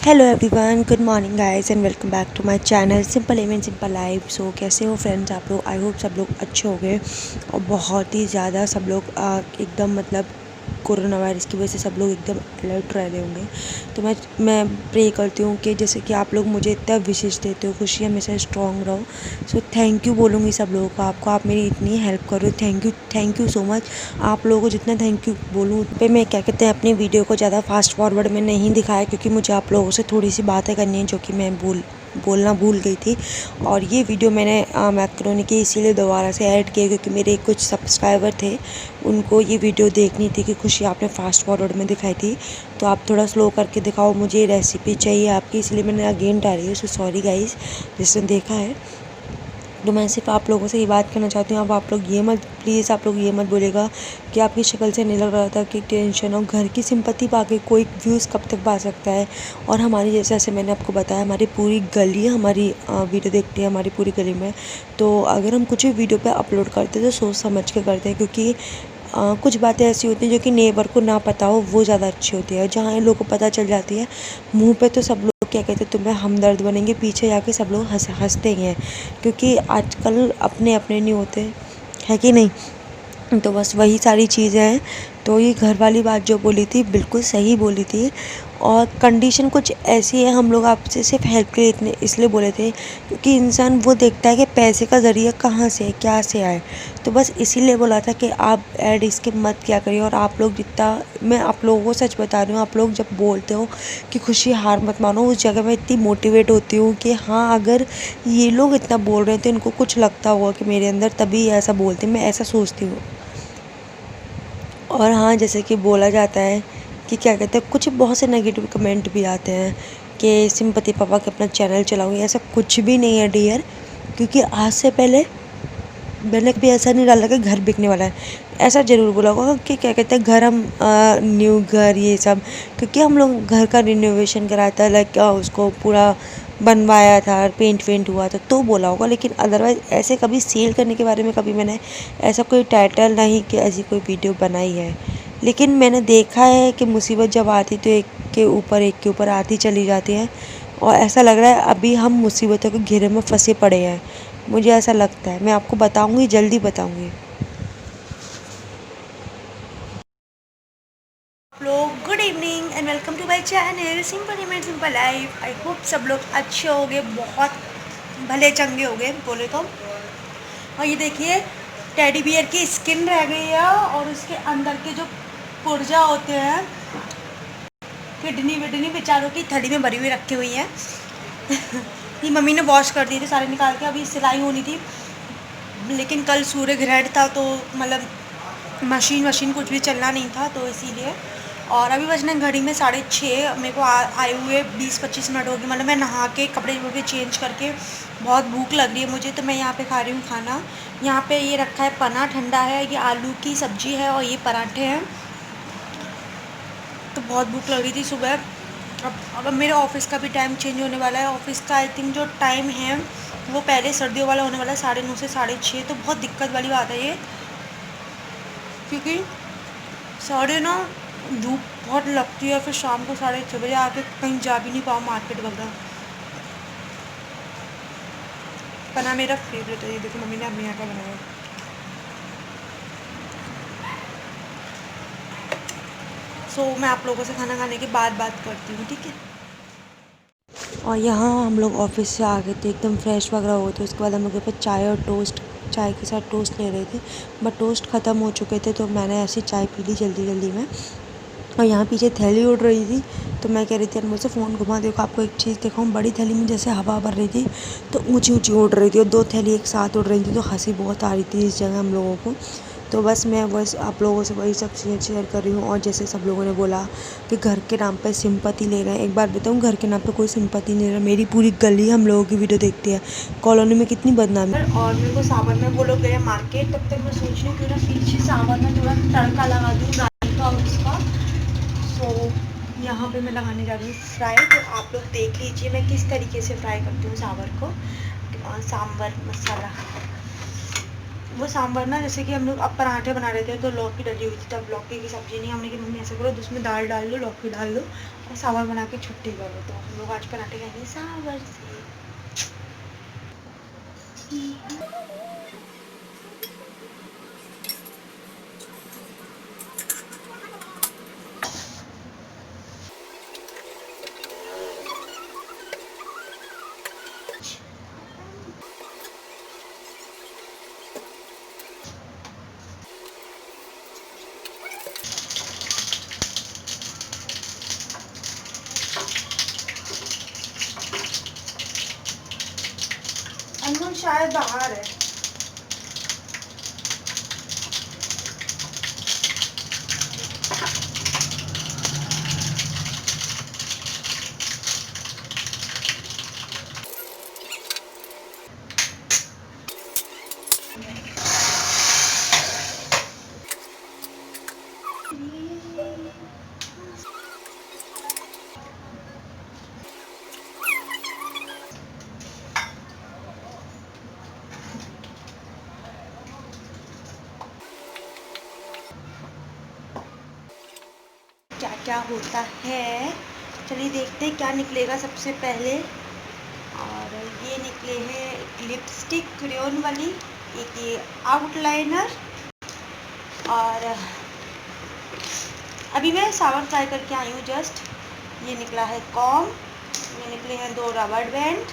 Hello everyone, good morning guys and welcome back to my channel simple even simple life. So कैसे हो friends आप लोग? आई hope सब लोग अच्छे हो गए और बहुत ही ज़्यादा सब लोग एकदम मतलब कोरोना वायरस की वजह से सब लोग एकदम अलर्ट रह रहे होंगे। तो मैं प्रे करती हूँ कि जैसे कि आप लोग मुझे इतना विशेष देते हो, खुशी हमेशा स्ट्रॉन्ग रहो। सो थैंक यू बोलूँगी सब लोगों को, आप मेरी इतनी हेल्प करो। Thank you so much. आप लोगों को जितना थैंक यू बोलूँ उस पर मैं क्या कहते हैं अपनी वीडियो को ज़्यादा फास्ट फॉरवर्ड में नहीं दिखाया, क्योंकि मुझे आप लोगों से थोड़ी सी बातें करनी है जो कि मैं बोलना भूल गई थी। और ये वीडियो मैंने मैक्रोनी की इसीलिए दोबारा से ऐड किया क्योंकि मेरे कुछ सब्सक्राइबर थे, उनको ये वीडियो देखनी थी कि खुशी आपने फास्ट फॉरवर्ड में दिखाई थी, तो आप थोड़ा स्लो करके दिखाओ, मुझे ये रेसिपी चाहिए आपकी, इसलिए मैंने अगेन डाली है। सो सॉरी गाइस जिसने देखा है। तो मैं सिर्फ आप लोगों से ये बात करना चाहती हूँ, अब आप लोग ये मत प्लीज़ आप लोग ये मत बोलेगा कि आपकी शक्ल से नहीं लग रहा था कि टेंशन और घर की सिंपत्ति पा के कोई व्यूज़ कब तक पा सकता है। और हमारी जैसे मैंने आपको बताया, हमारी पूरी गली हमारी वीडियो देखती है, हमारी पूरी गली में। तो अगर हम कुछ भी वीडियो पे अपलोड करते हैं तो सोच समझ के करते हैं, क्योंकि कुछ बातें ऐसी होती हैं जो कि नेबर को ना पता हो वो ज़्यादा अच्छी होती है। जहाँ इन लोगों को पता चल जाती है मुंह पे तो सब लोग क्या कहते हैं तुम्हें हमदर्द बनेंगे, पीछे जाके सब लोग हंसते ही हैं, क्योंकि आजकल अपने अपने नहीं होते, है कि नहीं। तो बस वही सारी चीज़ें हैं। तो ये घर वाली बात जो बोली थी बिल्कुल सही बोली थी। और कंडीशन कुछ ऐसी है, हम लोग आपसे सिर्फ हेल्प के लिए इतने इसलिए बोले थे क्योंकि इंसान वो देखता है कि पैसे का ज़रिया कहाँ से है, क्या से आए। तो बस इसीलिए बोला था कि आप ऐड इसके मत क्या करिए। और आप लोग जितना, मैं आप लोगों को सच बता रही हूँ, आप लोग जब बोलते हो कि खुशी हार मत मानो, उस जगह मैं इतनी मोटिवेट होती हूँ कि हाँ, अगर ये लोग इतना बोल रहे हैं तो इनको कुछ लगता होगा कि मेरे अंदर, तभी ऐसा बोलते हैं, मैं ऐसा सोचती हूँ। और हाँ, जैसे कि बोला जाता है कि क्या कहते हैं, कुछ बहुत से नेगेटिव कमेंट भी आते हैं कि सिंपति पापा के अपना चैनल चलाऊँगी, ऐसा कुछ भी नहीं है डियर। क्योंकि आज से पहले मैंने कभी ऐसा नहीं डाला कि घर बिकने वाला है। ऐसा ज़रूर बोला होगा कि क्या कहते हैं घर, हम न्यू घर ये सब, क्योंकि हम लोग घर का रिनोवेशन कराया था, लाइक उसको पूरा बनवाया था, पेंट वेंट हुआ था, तो बोला होगा। लेकिन अदरवाइज़ ऐसे कभी सेल करने के बारे में कभी मैंने ऐसा कोई टाइटल नहीं कि ऐसी कोई वीडियो बनाई है। लेकिन मैंने देखा है कि मुसीबत जब आती तो एक के ऊपर आती चली जाती है, और ऐसा लग रहा है अभी हम मुसीबतों के घेरे में फंसे पड़े हैं, मुझे ऐसा लगता है। मैं आपको बताऊंगी, जल्दी बताऊंगी। आप लोग good evening and welcome to my channel simple image simple life. I hope सब लोग अच्छे होंगे, बहुत भले चंगे होंगे बोले तो। और ये देखिए टेडी बियर की स्किन रह गई है, और उसके अंदर के जो पुर्जा होते हैं, किडनी विडनी बेचारों की थैली में भरी हुई रखी हुई है। ये मम्मी ने वॉश कर दिए थे सारे निकाल के, अभी सिलाई होनी थी, लेकिन कल सूर्य ग्रहण था तो मतलब मशीन कुछ भी चलना नहीं था, तो इसीलिए। और अभी बजने घड़ी में 6:30, मेरे को आए हुए 20-25 मिनट हो गए। मतलब मैं नहा के कपड़े वपड़े चेंज करके, बहुत भूख लग रही है मुझे, तो मैं यहाँ पे खा रही हूँ खाना। यहाँ पे ये रखा है पना ठंडा है, ये आलू की सब्ज़ी है और ये पराठे हैं। तो बहुत भूख लग रही थी सुबह। अब मेरे ऑफिस का भी टाइम चेंज होने वाला है। ऑफिस का आई थिंक जो टाइम है वो पहले सर्दियों वाला होने वाला है, 9:30 से 6:30। तो बहुत दिक्कत वाली बात है ये, क्योंकि साढ़े ना धूप बहुत लगती है, फिर शाम को 6:30 आके कहीं जा भी नहीं पाऊँ मार्केट वगैरह। पना मेरा फेवरेट है, ये देखो मम्मी ने अपने यहाँ का बनाया। सो मैं आप लोगों से खाना खाने के बाद बात करती हूँ, ठीक है। और यहाँ हम लोग ऑफिस से आ गए थे, एकदम फ्रेश वगैरह हो गए थे। उसके बाद हम लोग के पास चाय और टोस्ट, चाय के साथ टोस्ट ले रहे थे, बट टोस्ट ख़त्म हो चुके थे, तो मैंने ऐसी चाय पी ली जल्दी जल्दी में। और यहाँ पीछे थैली उड़ रही थी, तो मैं कह रही थी मुझसे फ़ोन घुमा, देखो आपको एक चीज़ दिखाऊँ। बड़ी थैली में जैसे हवा भर रही थी तो ऊँची ऊँची उड़ रही थी, और 2 थैली एक साथ उड़ रही थी, तो हंसी बहुत आ रही थी इस जगह हम लोगों को। तो बस मैं बस आप लोगों से वही सब शेयर कर रही हूँ। और जैसे सब लोगों ने बोला कि घर के नाम पे सिंपत्ति ले रहे हैं, एक बात बताऊँ, घर के नाम पे कोई सिंपत्ति नहीं ले रहा। मेरी पूरी गली हम लोगों की वीडियो देखती है, कॉलोनी में कितनी बदनामी। और मेरे को सावन में वो लोग गए मार्केट, तब तक मैं सोच रही हूँ क्यों ना पीछे सावन में थोड़ा तड़का लगा दूँ राई का उसका। सो यहाँ पे मैं लगाने जा रही हूँ फ्राई। तो आप लोग देख लीजिए मैं किस तरीके से फ्राई करती हूँ सांभर को। सांभर मसाला, वो सांभर ना, जैसे कि हम लोग अब पराठे बना रहे थे तो लौकी डली हुई थी, तब लौकी की सब्ज़ी नहीं, हमने कि मम्मी ऐसा करो उसमें दाल डाल लो, लौकी डाल लो सावर बना के छुट्टी करो। तो हम लोग आज पराठे खाएंगे सावर से। अनमोल शायद बाहर है। क्या क्या होता है, चलिए देखते हैं क्या निकलेगा सबसे पहले। और ये निकले हैं लिपस्टिक क्रेयॉन वाली, एक ये आउटलाइनर, और अभी मैं सावर ट्राई करके आई हूँ जस्ट। ये निकला है कॉम, ये निकले हैं 2 रबड़ बैंड,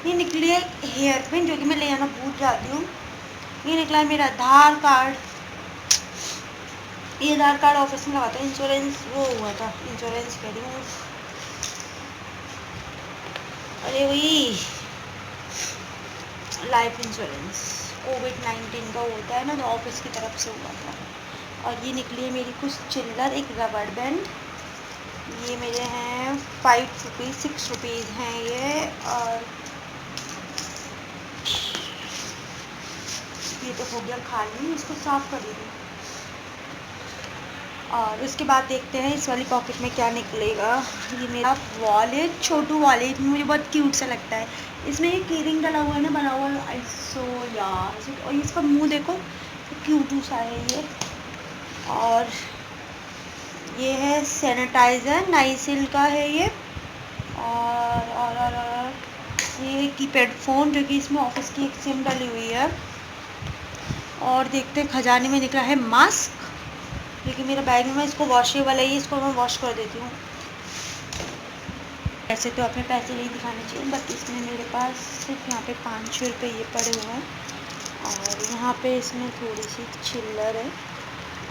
ये निकली है हेयर पिन जो कि मैं ले आना भूल जाती हूँ। ये निकला है मेरा आधार कार्ड, ये आधार कार्ड ऑफिस में लगा था, इंश्योरेंस वो हुआ था, इंश्योरेंस कह रही हूँ, अरे वही लाइफ इंश्योरेंस कोविड-19 का होता है ना, तो ऑफिस की तरफ से हुआ था। और ये निकली है मेरी कुछ चिल्लर, एक रबड़ बैंड, ये मेरे हैं 5 रुपीज़ 6 रुपीज़ हैं ये। और ये तो हो गया खाली, इसको साफ कर दीजिए। और उसके बाद देखते हैं इस वाली पॉकेट में क्या निकलेगा। ये मेरा वॉलेट, छोटू वॉलेट, मुझे बहुत क्यूट सा लगता है। इसमें एक कीरिंग डला हुआ है ना, बना हुआ है, सो यार, और इसका मुंह देखो, क्यूटू सा है ये। और ये है सैनिटाइज़र, नाइसिल का है ये। और ये कीपैड फ़ोन जो कि इसमें ऑफिस की एक सिम डली हुई है। और देखते खजाने में निकला है मास्क, लेकिन मेरा बैग में इसको वॉशेबल है, इसको मैं वॉश कर देती हूँ। ऐसे तो अपने पैसे नहीं दिखाने चाहिए, बट इसमें मेरे पास सिर्फ यहाँ पे 500 रुपये ये पड़े हुए हैं, और यहाँ पे इसमें थोड़ी सी चिल्लर है,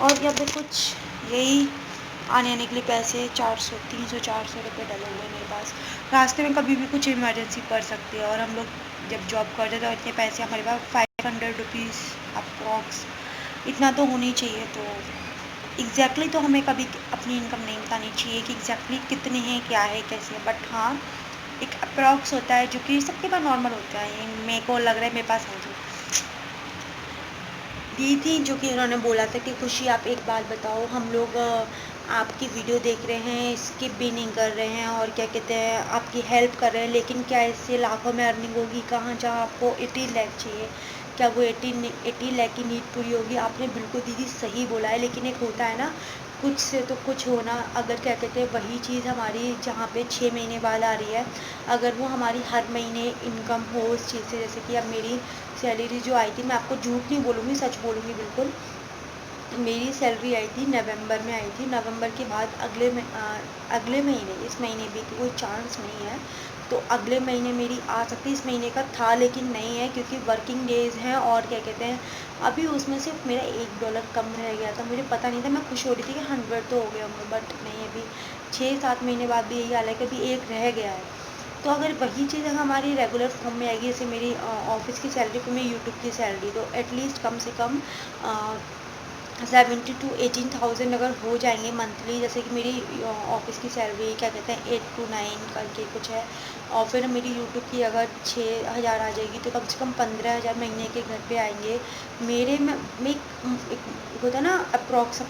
और यहाँ पे कुछ यही आने के लिए पैसे 400 300 400 रुपये डले हुए हैं मेरे पास। रास्ते में कभी भी कुछ इमरजेंसी पड़ सकती है, और हम लोग जब जॉब करते तो इतने पैसे हमारे पास 500 रुपीज़ अप्रॉक्स इतना तो होनी चाहिए। तो एग्जैक्टली तो हमें कभी अपनी इनकम नहीं बतानी चाहिए कि एग्जैक्टली कितने हैं, क्या है, कैसे है, बट हाँ एक अप्रॉक्स होता है जो कि सबके पास नॉर्मल होता है। मेरे को लग रहा है मेरे पास है जो दी थी, जो कि उन्होंने बोला था कि खुशी आप एक बात बताओ, हम लोग आपकी वीडियो देख रहे हैं, स्किप भी नहीं कर रहे हैं, और क्या कहते हैं आपकी हेल्प कर रहे हैं, लेकिन क्या इससे लाखों में अर्निंग होगी कहाँ, जहाँ आपको 18 लाख चाहिए, क्या वो 18 लाख की नीड पूरी होगी? आपने बिल्कुल दीदी सही बोला है, लेकिन एक होता है ना, कुछ से तो कुछ होना। अगर क्या कहते हैं वही चीज़ हमारी जहाँ पे 6 महीने बाद आ रही है, अगर वो हमारी हर महीने इनकम हो उस चीज़ से, जैसे कि अब मेरी सैलरी जो आई थी, मैं आपको झूठ नहीं बोलूँगी, सच बोलूँगी बिल्कुल, मेरी सैलरी आई थी नवंबर में आई थी। नवंबर के बाद अगले महीने, इस महीने भी कोई चांस नहीं है, तो अगले महीने मेरी आ सकती है। इस महीने का था लेकिन नहीं है, क्योंकि वर्किंग डेज़ हैं, और क्या कहते हैं अभी उसमें सिर्फ मेरा $1 कम रह गया था। मुझे पता नहीं था, मैं खुश हो रही थी कि 100 तो हो गया होंगे, बट नहीं, अभी 6-7 महीने बाद भी यही हाल है कि अभी एक रह गया है। तो अगर वही चीज़ अगर हमारी रेगुलर फॉर्म में आएगी, जैसे मेरी ऑफिस की सैलरी फिर मेरी यूट्यूब की सैलरी, तो एटलीस्ट कम से कम 17 to 18,000 अगर हो जाएंगे मंथली, जैसे कि मेरी ऑफिस की सैलरी क्या कहते हैं 8 to 9 करके कुछ है, और फिर मेरी यूट्यूब की अगर 6,000 आ जाएगी, तो कम से कम 15,000 महीने के घर पे आएंगे मेरे में। एक होता है ना अप्रॉक्स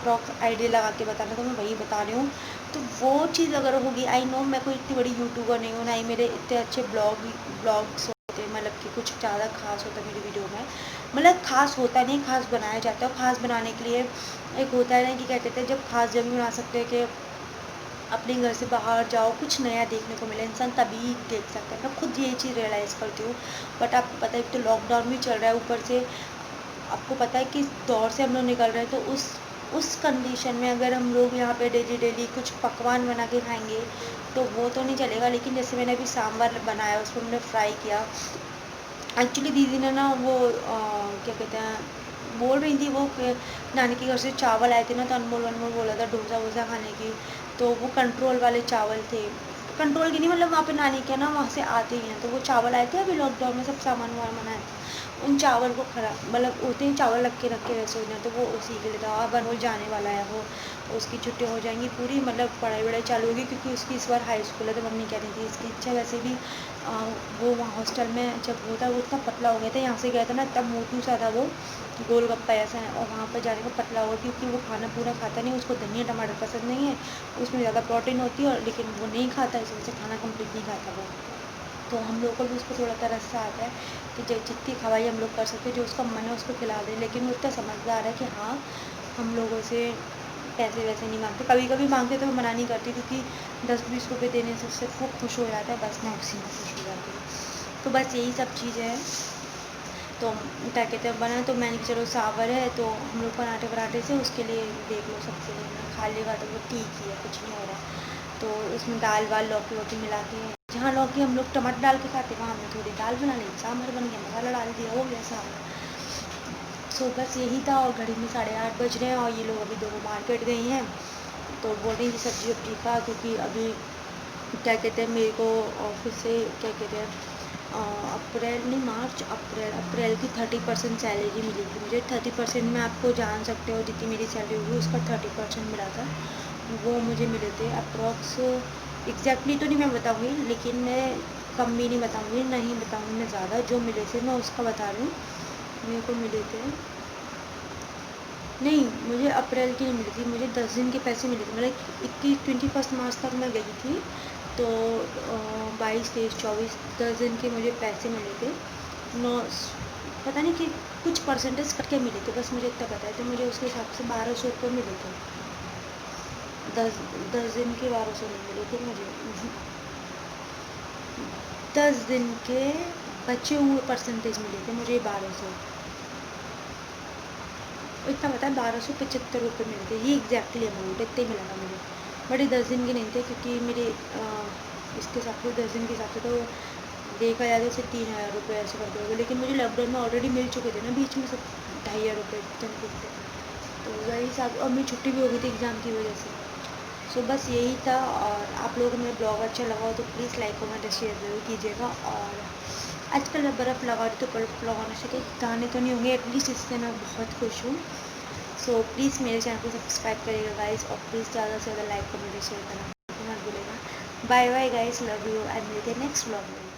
आइडिया लगा के बताना, तो मैं वही बता रही हूँ। तो वो चीज़ अगर होगी, आई नो मैं कोई इतनी बड़ी यूट्यूबर नहीं हूँ, ना ही मेरे इतने अच्छे ब्लॉग्स होते, मतलब कि कुछ ज़्यादा खास होता मेरी वीडियो में, मतलब खास होता नहीं, खास बनाया जाता है। खास बनाने के लिए एक होता है ना कि क्या कहते हैं, जब खास जब भी बना सकते हैं कि अपने घर से बाहर जाओ, कुछ नया देखने को मिले, इंसान तभी देख सकता है। मैं खुद ये चीज़ रियलाइज़ करती हूँ। बट आपको पता है, एक तो लॉकडाउन भी चल रहा है, ऊपर से आपको पता है किस दौर से हम लोग निकल रहे हैं, तो उस कंडीशन में अगर हम लोग यहाँ पे डेली डेली कुछ पकवान बना के खाएंगे तो वो तो नहीं चलेगा। लेकिन जैसे मैंने अभी सांभर बनाया, उसको मैंने फ्राई किया। एक्चुअली दीदी ने ना वो क्या कहते हैं, बोल रही थी वो कि नानी के घर से चावल आए थे ना, तो अनमोल वनमोल बोला था डोसा वोसा खाने की। तो वो कंट्रोल वाले चावल थे, कंट्रोल की नहीं, मतलब वहाँ पे नानी के ना वहाँ से आते ही हैं, तो वो चावल आए थे अभी लॉकडाउन में, सब सामान वामान आए थे। उन चावल को खराब, मतलब होते ही चावल रख के रसोई में, तो वो उसी के लिए था। अब अनमोल जाने वाला है, वो उसकी छुट्टी हो जाएंगी पूरी, मतलब पढ़ाई वढ़ाई चालू होगी, क्योंकि उसकी इस बार हाई स्कूल है। तो मम्मी कह रही थी इसकी इच्छा वैसे भी वो वहाँ हॉस्टल में जब होता है वो इतना पतला हो गया था, यहाँ से गया था ना तब मोटू सा था वो, गोलगप्पा ऐसा है, और वहाँ पर जाने का पतला हुआ, क्योंकि वो खाना पूरा खाता नहीं, उसको धनिया टमाटर पसंद नहीं है, उसमें ज़्यादा प्रोटीन होती है, और लेकिन वो नहीं खाता, इस वजह से खाना कम्प्लीट नहीं खाता वो। तो हम लोग को भी उसको थोड़ा तरस सा आता है कि जो जितनी खवाई हम लोग कर सकते हैं, जो उसका मन है उसको खिला दें। लेकिन वो इतना समझदार है कि हाँ, हम लोगों से पैसे वैसे नहीं मांगते, कभी कभी मांगते तो मैं मना नहीं करती, क्योंकि 10-20 रुपये देने से उससे वो खुश हो जाता है, बस मैं उसी में खुश हो जाती हूँ। तो बस यही सब चीज़ें हैं। तो क्या कहते हैं बना, तो मैंने चलो सावर है तो हम लोग पराठे वराठे से उसके लिए देख लो, सबसे खा लेगा तो वो ठीक ही है, कुछ नहीं हो रहा। तो उसमें दाल वाल लौकी वोकी मिला के, जहाँ लौकी हम लोग टमाटर डाल के खाते वहाँ हमने थोड़ी दाल बना ली, सांभर बन गया, मसाला डाल दिया, हो गया सांभर। सो बस यही था। और घड़ी में 8:30 बज रहे हैं, और ये लोग अभी दोनों मार्केट गई हैं, तो बोल रही थी सब्जी वब्जी का, क्योंकि अभी क्या कहते हैं मेरे को ऑफिस से क्या कहते हैं अप्रैल नहीं मार्च अप्रैल की 30% सैलरी मिली थी मुझे। 30% में आपको जान सकते हो जितनी मेरी सैलरी होगी उसका 30% मिला था, वो मुझे मिले थे अप्रॉक्स। एग्जैक्टली तो नहीं मैं बताऊँगी, लेकिन मैं कम भी नहीं बताऊँगी, नहीं बताऊँगी मैं ज़्यादा, जो मिले थे मैं उसका बता रही हूँ। मेरे को मिले थे, नहीं मुझे अप्रैल की नहीं मिली थी, मुझे 10 दिन के पैसे मिले थे, मतलब 21 मार्च तक मैं गई थी, तो 22, 23, 24 10 दिन के मुझे पैसे मिले थे। नौ पता नहीं कि कुछ परसेंटेज कट के मिले थे, बस मुझे इतना पता है। तो मुझे उसके हिसाब से 1200 रुपये मिले थे। 10 दिन के 1200 नहीं मिले थे मुझे, 10 दिन के बचे हुए परसेंटेज मिले थे मुझे 1200। इतना पता है 1275 रुपये मिले थे, ये एग्जैक्टली अमाउंट इतने मिला था मुझे। बट ये 10 दिन के नहीं थे, क्योंकि मेरे इसके हिसाब से 10 दिन के हिसाब से तो देखा जाए तो सिर्फ 3000 रुपये ऐसे करके हो गए। लेकिन मुझे लॉकडाउन में ऑलरेडी मिल चुके थे ना बीच में, सब 2500 रुपये चलते थे, तो वही हिसाब। और मेरी छुट्टी भी हो गई थी एग्ज़ाम की वजह से। सो बस यही था। और आप लोगों को मेरा ब्लॉग अच्छा लगा हो तो प्लीज़ लाइक कमेंट शेयर ज़रूर कीजिएगा। और आजकल मैं बर्फ़ लगा रही तो बर्फ़ लगाने से कहीं दाने तो नहीं होंगे, एटलीस्ट इससे मैं बहुत खुश हूँ। सो प्लीज़ मेरे चैनल को सब्सक्राइब करिएगा गाइस, और प्लीज़ ज़्यादा से ज़्यादा लाइक कमेंट शेयर करना मत भूलिएगा। Bye bye guys, love you, and मिलते हैं नेक्स्ट ब्लॉग में।